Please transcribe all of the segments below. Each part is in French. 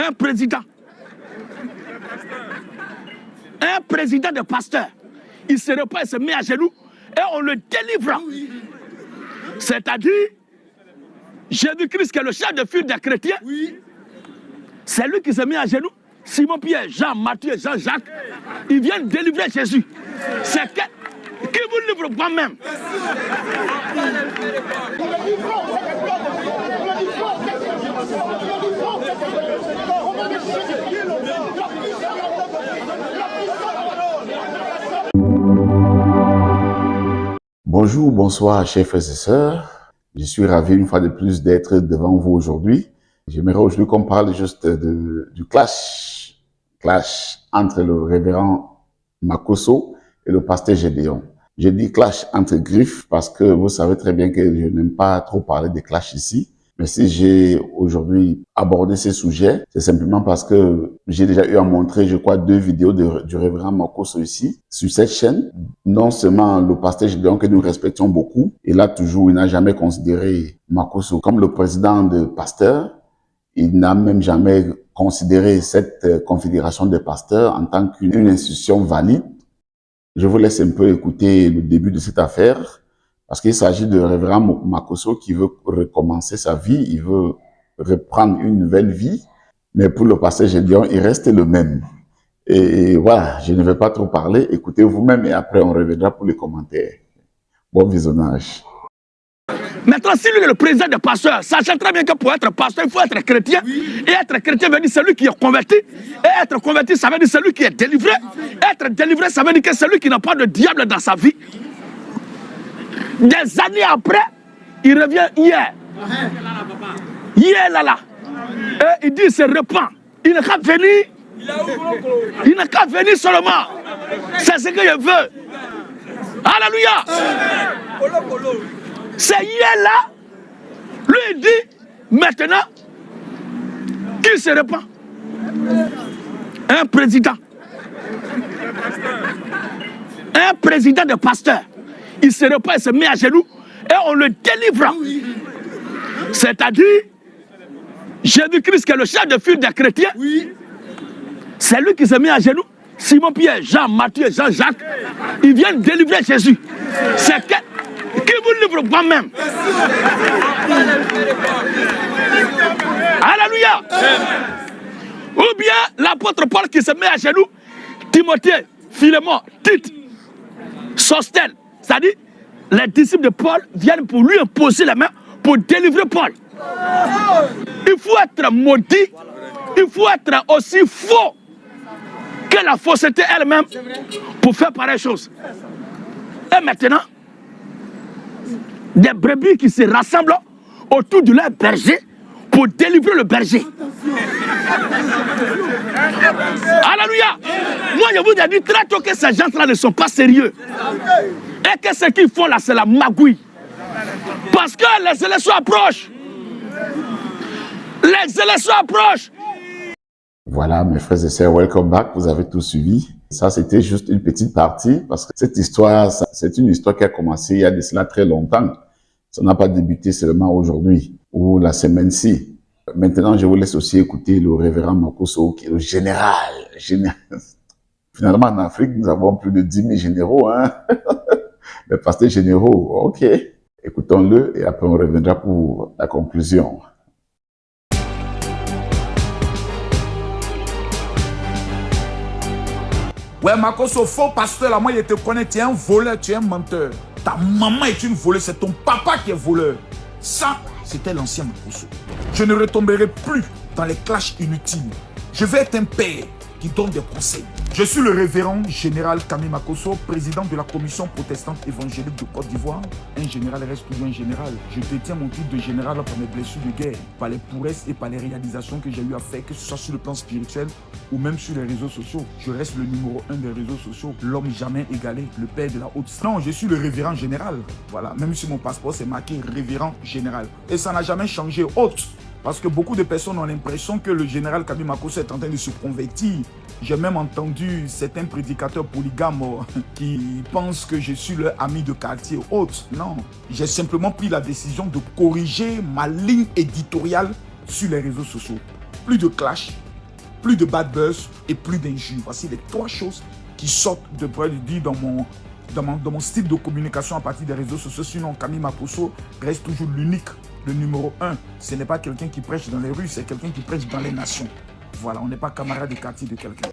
un président de pasteur, il se repent, il se met à genoux et on le délivre. C'est-à-dire, Jésus-Christ qui est le chef de file des chrétiens, c'est lui qui se met à genoux. Simon Pierre, Jean, Matthieu, Jean-Jacques, ils viennent délivrer Jésus. C'est qui vous livre moi-même. Bonjour, bonsoir, chers frères et sœurs. Je suis ravi une fois de plus d'être devant vous aujourd'hui. J'aimerais aujourd'hui qu'on parle juste du clash entre le révérend Makosso et le pasteur Gédéon. Je dis clash entre griffes parce que vous savez très bien que je n'aime pas trop parler de clash ici. Mais si j'ai aujourd'hui abordé ces sujets, c'est simplement parce que j'ai déjà eu à montrer, je crois, 2 vidéos du révérend Makosso ici, sur cette chaîne. Non seulement le pasteur Gédéon que nous respectons beaucoup, il n'a jamais considéré Makosso comme le président de pasteurs. Il n'a même jamais considéré cette confédération de pasteurs en tant qu'une institution valide. Je vous laisse un peu écouter le début de cette affaire. Parce qu'il s'agit de révérend Makosso qui veut recommencer sa vie, il veut reprendre une nouvelle vie. Mais pour le pasteur Gédéon, il reste le même. Et voilà, je ne vais pas trop parler. Écoutez vous-même et après on reviendra pour les commentaires. Bon visionnage. Maintenant, si lui est le président des pasteurs, sachant très bien que pour être pasteur, il faut être chrétien. Et être chrétien veut dire celui qui est converti. Et être converti, ça veut dire celui qui est délivré. Être délivré, ça veut dire que celui qui n'a pas de diable dans sa vie. Des années après, il revient hier. Hier, là. Et il dit, il se repent. Il n'a qu'à venir. Il n'a qu'à venir seulement. C'est ce que je veux. Alléluia. C'est hier là. Lui, il dit, maintenant, qu'il se repent. Un président de pasteur. Il se repent, il se met à genoux et on le délivre. C'est-à-dire, Jésus-Christ qui est le chef de file des chrétiens, c'est lui qui se met à genoux. Simon Pierre, Jean, Matthieu, Jean-Jacques, ils viennent délivrer Jésus. C'est qui vous livre moi-même. Alléluia. Ou bien l'apôtre Paul qui se met à genoux, Timothée, Philémon, Tite, Sostène. C'est-à-dire, les disciples de Paul viennent pour lui imposer la main pour délivrer Paul. Il faut être maudit, il faut être aussi faux que la fausseté elle-même pour faire pareille chose. Et maintenant, des brebis qui se rassemblent autour de leur berger pour délivrer le berger. Alléluia. Moi, je vous ai dit très tôt que ces gens-là ne sont pas sérieux. Et que ce qu'ils font là, c'est la magouille. Parce que les élections approchent. Les élections approchent. Voilà, mes frères et sœurs, welcome back. Vous avez tout suivi. Ça, c'était juste une petite partie parce que cette histoire, c'est une histoire qui a commencé il y a de cela très longtemps. Ça n'a pas débuté seulement aujourd'hui ou la semaine-ci. Maintenant, je vous laisse aussi écouter le révérend Makosso, qui est le général. Finalement, en Afrique, nous avons plus de 10 000 généraux, hein. Les pasteurs généraux, ok. Écoutons-le et après on reviendra pour la conclusion. Ouais, Makosso, faux pasteur, là, moi, je te connais, tu es un voleur, tu es un menteur. Ta maman est une voleuse, c'est ton papa qui est voleur. Ça, c'était l'ancien Makosso. Je ne retomberai plus dans les clashs inutiles. Je vais être un père qui donne des conseils. Je suis le révérend général Camille Makosso, président de la commission protestante évangélique de Côte d'Ivoire. Un général reste toujours un général. Je détiens mon titre de général par mes blessures de guerre, par les prouesses et par les réalisations que j'ai eu à faire, que ce soit sur le plan spirituel ou même sur les réseaux sociaux. Je reste le numéro 1 des réseaux sociaux, l'homme jamais égalé, le père de la haute. Non, je suis le révérend général. Voilà, même sur mon passeport, c'est marqué révérend général. Et ça n'a jamais changé. Haute. Parce que beaucoup de personnes ont l'impression que le général Camille Makosso est en train de se convertir. J'ai même entendu certains prédicateurs polygames qui pensent que je suis leur ami de quartier haute. Non, j'ai simplement pris la décision de corriger ma ligne éditoriale sur les réseaux sociaux. Plus de clash, plus de bad buzz et plus d'injures. Voici les 3 choses qui sortent de dit dans mon style de communication à partir des réseaux sociaux. Sinon, Camille Makosso reste toujours l'unique, le numéro 1. Ce n'est pas quelqu'un qui prêche dans les rues, c'est quelqu'un qui prêche dans les nations. Voilà, on n'est pas camarade de quartier de quelqu'un.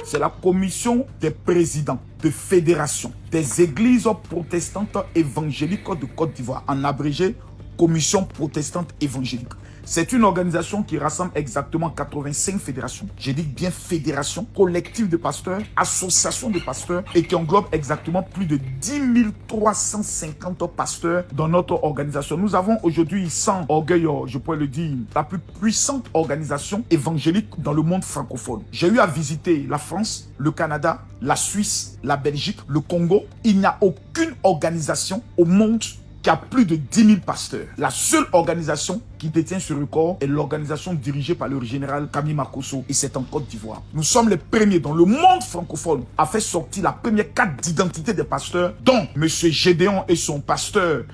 C'est la commission des présidents de fédération des églises protestantes évangéliques de Côte d'Ivoire, en abrégé Commission protestante évangélique. C'est une organisation qui rassemble exactement 85 fédérations. J'ai dit bien fédération, collectif de pasteurs, association de pasteurs et qui englobe exactement plus de 10 350 pasteurs dans notre organisation. Nous avons aujourd'hui, sans orgueil, je pourrais le dire, la plus puissante organisation évangélique dans le monde francophone. J'ai eu à visiter la France, le Canada, la Suisse, la Belgique, le Congo. Il n'y a aucune organisation au monde qui a plus de 10 000 pasteurs. La seule organisation qui détient ce record est l'organisation dirigée par le général Camille Makosso et c'est en Côte d'Ivoire. Nous sommes les premiers dans le monde francophone à faire sortir la première carte d'identité des pasteurs dont M. Gédéon et son pasteur,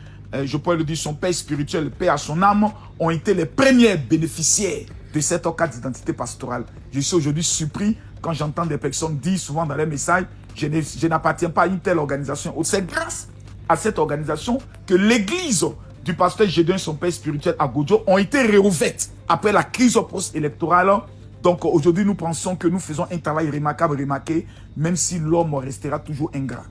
je pourrais le dire, son père spirituel, paix à son âme, ont été les premiers bénéficiaires de cette carte d'identité pastorale. Je suis aujourd'hui surpris quand j'entends des personnes dire souvent dans les messages, je n'appartiens pas à une telle organisation. C'est grâce à cette organisation que l'église du pasteur Gédéon et son père spirituel à Goudjo ont été réouvertes après la crise post-électorale. Donc aujourd'hui, nous pensons que nous faisons un travail remarquable, remarqué, même si l'homme restera toujours ingrat.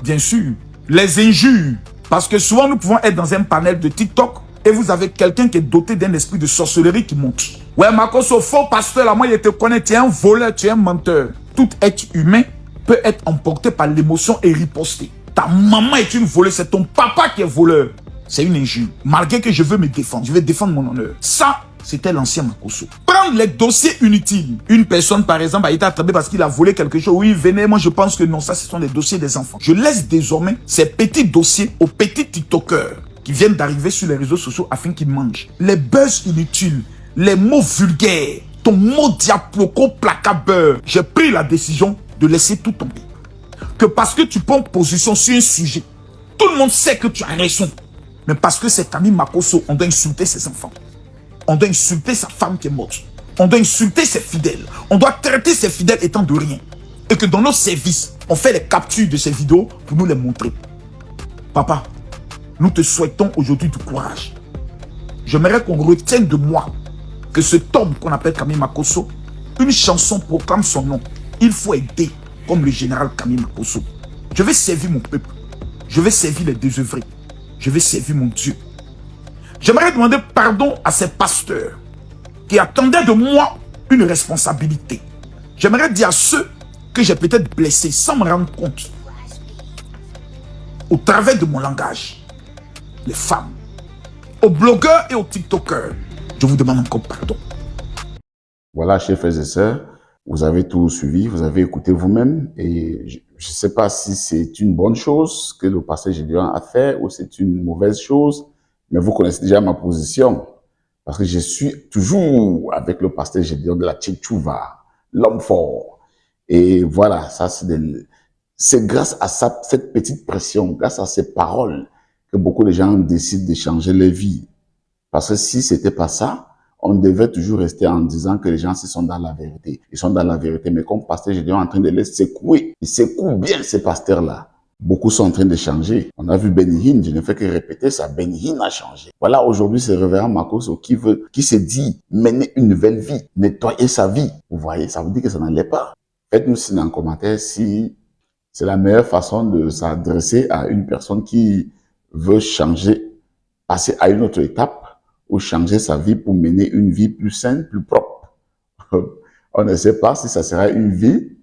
Bien sûr, les injures, parce que souvent nous pouvons être dans un panel de TikTok et vous avez quelqu'un qui est doté d'un esprit de sorcellerie qui monte. Ouais, Makosso, faux pasteur, là, moi je te connais, tu es un voleur, tu es un menteur. Tout être humain peut être emporté par l'émotion et riposter. Ta maman est une voleuse, c'est ton papa qui est voleur. C'est une injure. Malgré que je veux me défendre, je vais défendre mon honneur. Ça, c'était l'ancien Makosso. Prendre les dossiers inutiles. Une personne, par exemple, a été attrapée parce qu'il a volé quelque chose. Oui, venez, moi je pense que non, ça ce sont des dossiers des enfants. Je laisse désormais ces petits dossiers aux petits TikTokers qui viennent d'arriver sur les réseaux sociaux afin qu'ils mangent. Les buzz inutiles, les mots vulgaires, ton mot diaploco placabeur. J'ai pris la décision de laisser tout tomber. Que parce que tu prends position sur un sujet, tout le monde sait que tu as raison. Mais parce que c'est Camille Makosso, on doit insulter ses enfants. On doit insulter sa femme qui est morte. On doit insulter ses fidèles. On doit traiter ses fidèles étant de rien. Et que dans nos services, on fait les captures de ces vidéos pour nous les montrer. Papa, nous te souhaitons aujourd'hui du courage. J'aimerais qu'on retienne de moi que cet homme qu'on appelle Camille Makosso, une chanson proclame son nom. Il faut aider comme le général Camille Makosso. Je vais servir mon peuple. Je vais servir les désœuvrés. Je vais servir mon Dieu. J'aimerais demander pardon à ces pasteurs qui attendaient de moi une responsabilité. J'aimerais dire à ceux que j'ai peut-être blessés sans me rendre compte, au travers de mon langage, les femmes, aux blogueurs et aux TikTokers, je vous demande encore pardon. Voilà, chers frères et sœurs, vous avez tout suivi, vous avez écouté vous-même et je ne sais pas si c'est une bonne chose que le pasteur Gédéon a fait ou c'est une mauvaise chose, mais vous connaissez déjà ma position parce que je suis toujours avec le pasteur Gédéon de la Tchétchouva, l'homme fort. Et voilà, ça c'est grâce à cette petite pression, grâce à ces paroles que beaucoup de gens décident de changer leur vie. Parce que si c'était pas ça, on devait toujours rester en disant que les gens sont dans la vérité. Ils sont dans la vérité, mais comme pasteur Gédéon est en train de les secouer, ils secouent bien ces pasteurs-là. Beaucoup sont en train de changer. On a vu Benny Hinn, je ne fais que répéter ça, Benny Hinn a changé. Voilà, aujourd'hui, c'est révérend Makosso qui se dit mener une nouvelle vie, nettoyer sa vie. Vous voyez, ça vous dit que ça n'allait pas. Faites-nous signe en commentaire si c'est la meilleure façon de s'adresser à une personne qui veut changer, passer à une autre étape ou changer sa vie pour mener une vie plus saine, plus propre. On ne sait pas si ça sera une vie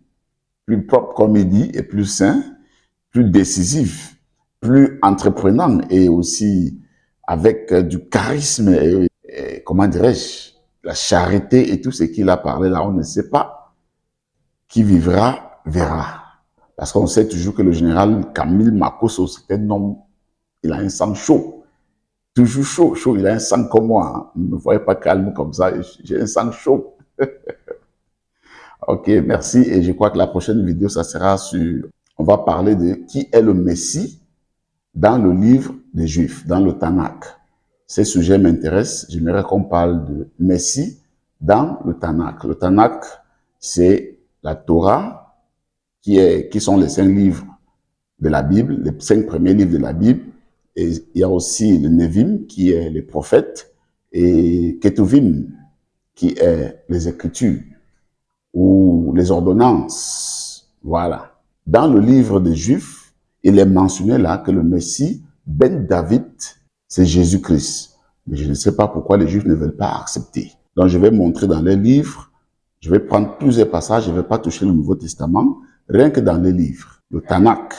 plus propre, comme il dit, et plus saine, plus décisive, plus entreprenant et aussi avec du charisme et comment dirais-je, la charité et tout ce qu'il a parlé là, on ne sait pas. Qui vivra, verra. Parce qu'on sait toujours que le général Camille Makosso, c'est un homme, il a un sang chaud. Toujours chaud, chaud, il a un sang comme moi. Ne me voyez pas calme comme ça, j'ai un sang chaud. Ok, merci. Et je crois que la prochaine vidéo, ça sera sur... On va parler de qui est le Messie dans le livre des Juifs, dans le Tanakh. ces sujets m'intéressent, j'aimerais qu'on parle de Messie dans le Tanakh. Le Tanakh, c'est la Torah, qui sont les 5 livres de la Bible, les 5 premiers livres de la Bible. Et il y a aussi le Nevim, qui est les prophètes, et Ketuvim, qui est les Écritures, ou les ordonnances. Voilà. Dans le livre des Juifs, il est mentionné là que le Messie, Ben David, c'est Jésus-Christ. Mais je ne sais pas pourquoi les Juifs ne veulent pas accepter. Donc je vais montrer dans les livres, je vais prendre plusieurs passages, je ne vais pas toucher le Nouveau Testament, rien que dans les livres. Le Tanakh,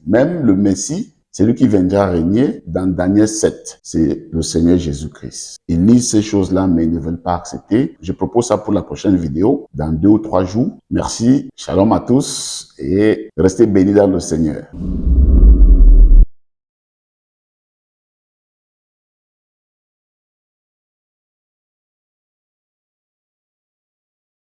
même le Messie, c'est lui qui viendra régner dans Daniel 7. C'est le Seigneur Jésus-Christ. Ils lisent ces choses-là, mais ils ne veulent pas accepter. Je propose ça pour la prochaine vidéo, dans 2 ou 3 jours. Merci, shalom à tous et restez bénis dans le Seigneur.